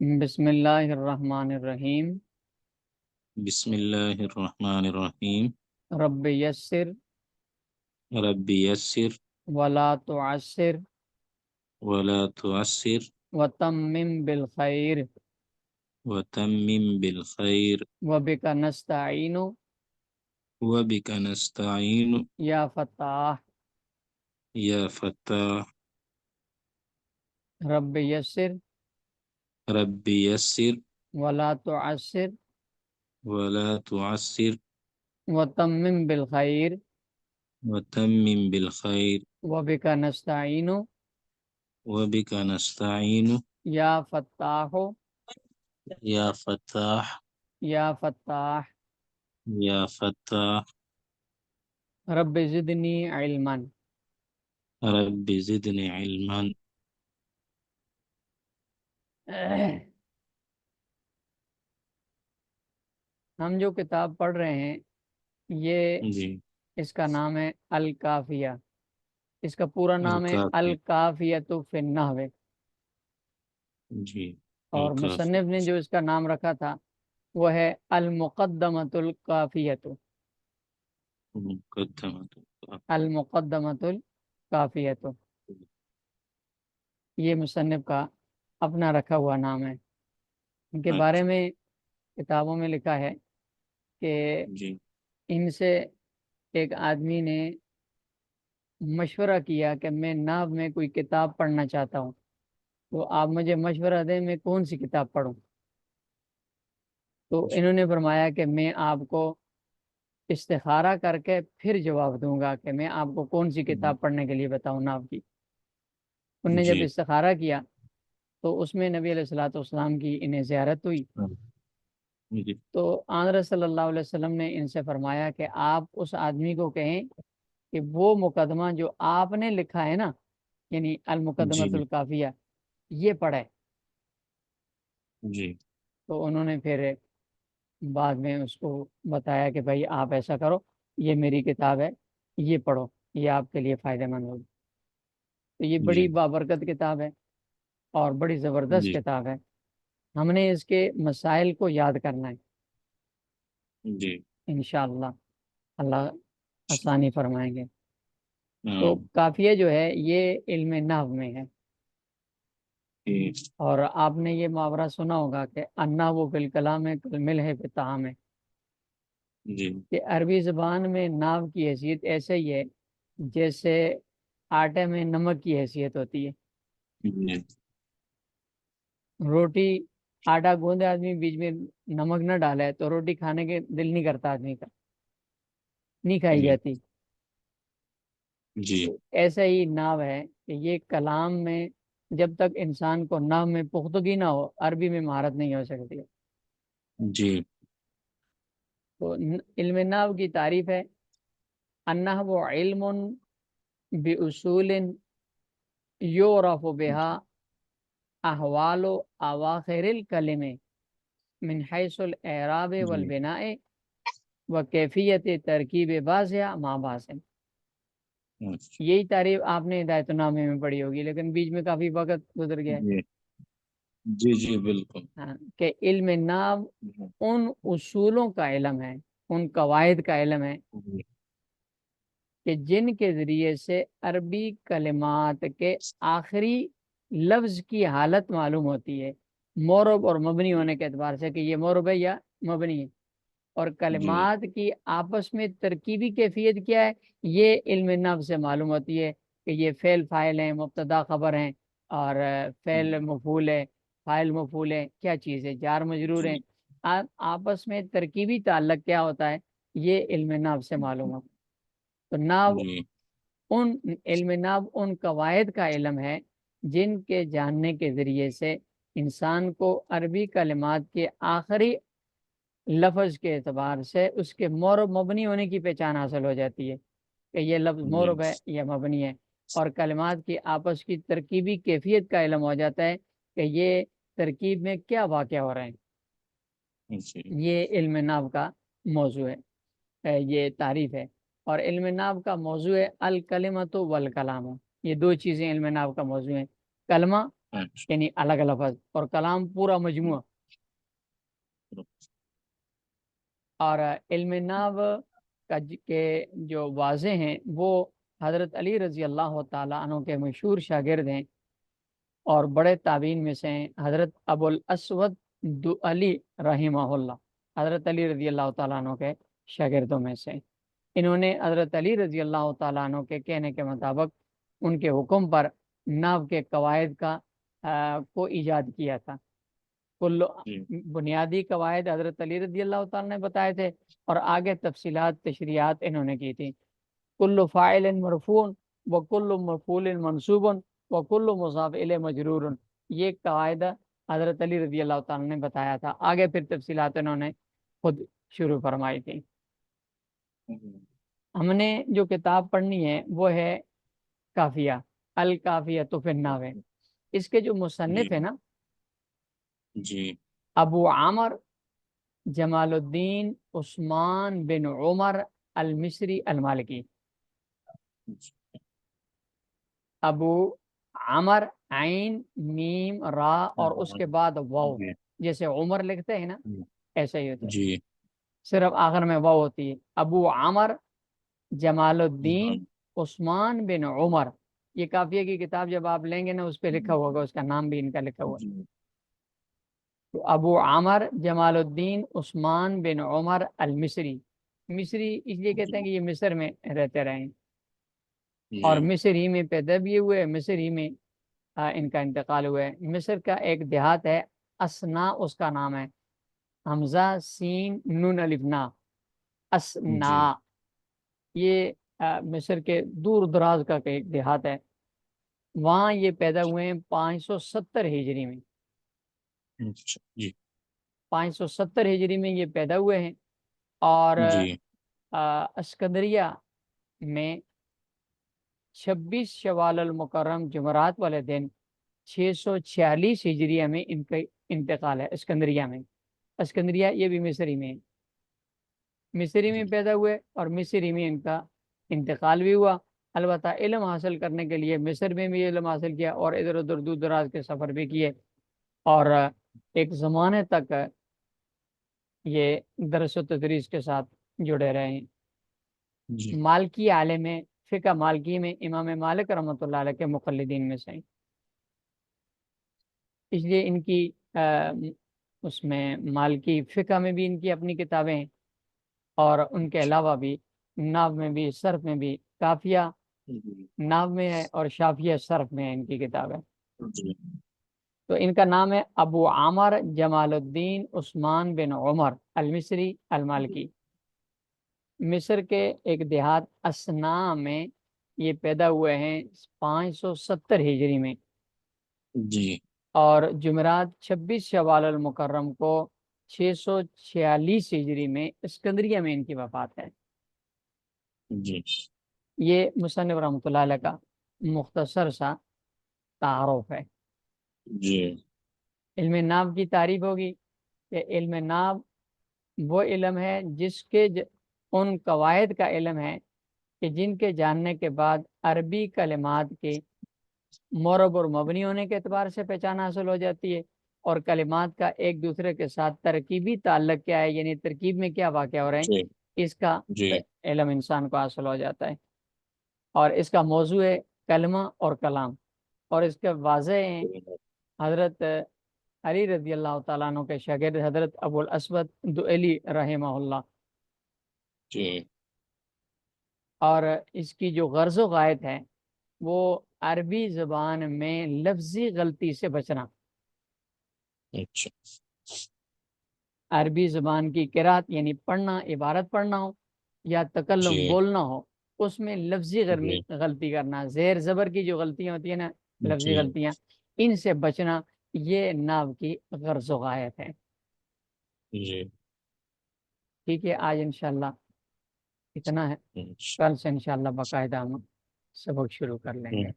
بسم اللہ الرحمن الرحیم۔ بسم اللہ الرحمن الرحیم۔ رب یسر رب یسر ولا تعسر ولا تعسر وتمم بالخیر وتمم بالخیر وبک نستعین وبک نستعین یا فتاح۔ یا فتاح۔ رب یسر رب یسر ولا تعسر ولا تعسر وتمم بالخیر وتمم بالخیر وبک نستعین وبک نستعین یا فتاح یا فتاح یا فتاح۔ یا فتاح۔ رب زدنی علما۔ رب زدنی علما۔ ہم جو کتاب پڑھ رہے ہیں یہ جی اس کا نام ہے الکافیہ۔ اس کا پورا نام ہے الکافی۔ الکافیۃ فی النحو، جی اور الکافی۔ مصنف نے جو اس کا نام رکھا تھا وہ ہے المقدمۃ الکافیۃ۔ مقدمۃ المقدمۃ الکافیۃ یہ مصنف کا اپنا رکھا ہوا نام ہے۔ ان کے بارے میں کتابوں میں لکھا ہے کہ جی ان سے ایک آدمی نے مشورہ کیا کہ میں نحو میں کوئی کتاب پڑھنا چاہتا ہوں، تو آپ مجھے مشورہ دیں میں کون سی کتاب پڑھوں۔ تو انہوں نے فرمایا کہ میں آپ کو استخارہ کر کے پھر جواب دوں گا کہ میں آپ کو کون سی کتاب پڑھنے کے لیے بتاؤں نحو کی۔ انہوں نے جب جی استخارہ کیا تو اس میں نبی علیہ الصلوۃ والسلام کی انہیں زیارت ہوئی، جی تو آن صلی اللہ علیہ وسلم نے ان سے فرمایا کہ آپ اس آدمی کو کہیں کہ وہ مقدمہ جو آپ نے لکھا ہے نا، یعنی المقدمۃ جی الکافیہ، یہ پڑھے۔ جی تو انہوں نے پھر بعد میں اس کو بتایا کہ بھائی آپ ایسا کرو، یہ میری کتاب ہے، یہ پڑھو، یہ آپ کے لیے فائدہ مند ہوگی۔ تو یہ بڑی جی بابرکت کتاب ہے اور بڑی زبردست جی کتاب ہے۔ ہم نے اس کے مسائل کو یاد کرنا ہے جی انشاءاللہ، اللہ آسانی فرمائیں گے۔ تو ہاں کافیہ جو ہے یہ علم نحو میں ہے، جی اور آپ نے یہ محاورہ سنا ہوگا کہ النحو فی الکلام کالملح فی الطعام، جی کہ عربی زبان میں نحو کی حیثیت ایسے ہی ہے جیسے آٹے میں نمک کی حیثیت ہوتی ہے۔ جی روٹی آٹا گوندے آدمی بیچ میں نمک نہ ڈالے تو روٹی کھانے کے دل نہیں کرتا آدمی کا، نہیں کھائی جی جاتی۔ جی تو ایسا ہی نحو ہے کہ یہ کلام میں جب تک انسان کو نحو میں پختگی نہ ہو عربی میں مہارت نہیں ہو سکتی۔ جی تو علم نحو کی تعریف ہے النحو علم باصول یعرف بها احوال اواخر الکلم من حیث الاعراب جی والبناء وکیفیت ترکیب بعضها مع بعض۔ اچھا، یہی تعریف آپ نے ہدایت النامے میں پڑھی ہوگی، لیکن بیچ میں کافی وقت گزر گیا ہے۔ جی جی جی بالکل۔ ہاں، کہ علم نحو ان اصولوں کا علم ہے، ان قواعد کا علم ہے جی کہ جن کے ذریعے سے عربی کلمات کے آخری لفظ کی حالت معلوم ہوتی ہے، مورب اور مبنی ہونے کے اعتبار سے کہ یہ مورب ہے یا مبنی ہے، اور جی کلمات کی آپس میں ترکیبی کیفیت کیا ہے یہ علم نحو سے معلوم ہوتی ہے کہ یہ فعل فاعل ہیں، مبتدا خبر ہیں، اور فعل مفعول ہے، فاعل مفعول ہے، کیا چیز ہے، جار مجرور ہیں، آپس میں ترکیبی تعلق کیا ہوتا ہے یہ علم نحو سے معلوم ہوتا ہے۔ تو نحو جی ان علم نحو ان قواعد کا علم ہے جن کے جاننے کے ذریعے سے انسان کو عربی کلمات کے آخری لفظ کے اعتبار سے اس کے مورب مبنی ہونے کی پہچان حاصل ہو جاتی ہے کہ یہ لفظ جی مورب ہے یا مبنی ہے، اور کلمات کی آپس کی ترکیبی کیفیت کا علم ہو جاتا ہے کہ یہ ترکیب میں کیا واقع ہو رہے ہیں۔ جی یہ علم نحو کا موضوع ہے، یہ تعریف ہے۔ اور علم نحو کا موضوع ہے الکلمۃ والکلام، یہ دو چیزیں علم نحو کا موضوع ہیں، کلمہ اچھا یعنی الگ لفظ، اور کلام پورا مجموعہ. اور علم نحو کے جو واضح ہیں وہ حضرت علی رضی اللہ تعالیٰ عنہ کے مشہور شاگرد ہیں اور بڑے تابعین میں سے ہیں، حضرت ابو الاسود دؤلی رحمہ اللہ، حضرت علی رضی اللہ تعالیٰ عنہ کے شاگردوں میں سے. انہوں نے حضرت علی رضی اللہ تعالیٰ عنہ کے کہنے کے مطابق ان کے حکم پر نحو کے قواعد کو ایجاد کیا تھا. کل بنیادی قواعد حضرت علی رضی اللہ تعالیٰ نے بتائے تھے، اور آگے تفصیلات تشریحات انہوں نے کی تھی. کل فاعل مرفوع وکل مفعول منصوب وکل مضاف الیہ مجرور، یہ قاعدہ حضرت علی رضی اللہ تعالیٰ نے بتایا تھا. آگے پھر تفصیلات انہوں نے خود شروع فرمائی تھی. ہم نے جو کتاب پڑھنی ہے وہ ہے کافیہ، الکافیۃ فی النحو. اس کے جو مصنف ہے نا جی ابو عامر جمال الدین عثمان بن عمر المصری المالکی. ابو عمر عین میم را اور اس کے بعد واو، جیسے عمر لکھتے ہیں نا ایسا ہی ہوتا ہے، جی صرف آخر میں واو ہوتی ہے. ابو عمر جمال الدین عثمان بن عمر. یہ کافیہ کی کتاب جب آپ لیں گے نا اس پہ لکھا ہوگا، اس کا نام بھی ان کا لکھا ہوا ہے. تو ابو عمر جمال الدین عثمان بن عمر المصری. مصری اس لیے کہتے ہیں کہ یہ مصر میں رہتے رہے اور مصر ہی میں پیدا بھی ہوئے، مصر ہی میں ان کا انتقال ہوا ہے. مصر کا ایک دیہات ہے اسنا، اس کا نام ہے، حمزہ سین نون الف نا، اسنا. یہ مصر کے دور دراز کا ایک دیہات ہے. وہاں یہ پیدا ہوئے ہیں 570 ہجری میں. 570 ہجری میں یہ پیدا ہوئے ہیں. اور اسکندریہ میں 26 شوال المکرم جمعرات والے دن 646 ہجریہ میں ان کا انتقال ہے. اسکندریہ میں، اسکندریہ یہ بھی مصری میں ہے، مصری میں پیدا ہوئے اور مصری میں ان کا انتقال بھی ہوا. البتہ علم حاصل کرنے کے لیے مصر میں بھی علم حاصل کیا اور ادھر ادھر دور دراز کے سفر بھی کیے، اور ایک زمانے تک یہ درس و تدریس کے ساتھ جڑے رہے ہیں. مالکی عالم فقہ مالکی میں امام مالک رحمۃ اللہ علیہ کے مقلدین میں سے ہیں. اس لیے ان کی اس میں مالکی فقہ میں بھی ان کی اپنی کتابیں ہیں، اور ان کے علاوہ بھی نحو میں بھی صرف میں بھی کافیہ نحو میں ہے اور شافیہ صرف میں ہے ان کی کتابیں. تو ان کا نام ہے ابو عامر جمال الدین عثمان بن عمر المصری المالکی. مصر کے ایک دیہات اسنا میں یہ پیدا ہوئے ہیں 570 ہجری میں، جی اور جمعرات 26 شوال المکرم کو 646 ہجری میں اسکندریہ میں ان کی وفات ہے. جی یہ مصنف رحمۃ اللہ علیہ کا مختصر سا تعارف ہے. جی علم نحو کی تعریف ہوگی کہ علم نحو وہ علم ہے جس کے ان قواعد کا علم ہے کہ جن کے جاننے کے بعد عربی کلمات کے معرب اور مبنی ہونے کے اعتبار سے پہچان حاصل ہو جاتی ہے، اور کلمات کا ایک دوسرے کے ساتھ ترکیبی تعلق کیا ہے، یعنی ترکیب میں کیا واقع ہو رہے ہیں، اس کا علم انسان کو حاصل ہو جاتا ہے. اور اس کا موضوع ہے کلمہ اور کلام، اور اس کے واضح ہیں حضرت علی رضی اللہ تعالیٰ عنہ کے شاگرد حضرت ابو الاسود دؤلی رحمہ اللہ. اور اس کی جو غرض و غایت ہے وہ عربی زبان میں لفظی غلطی سے بچنا. عربی زبان کی قرات یعنی پڑھنا، عبارت پڑھنا ہو یا تکلم بولنا ہو، اس میں لفظی غلطی کرنا، زیر زبر کی جو غلطیاں ہوتی ہیں نا، لفظی غلطیاں، ان سے بچنا، یہ نحو کی غرض و غایت ہے. ٹھیک ہے، آج انشاءاللہ اتنا ہے. کل سے انشاءاللہ باقاعدہ ہم سبق شروع کر لیں گے.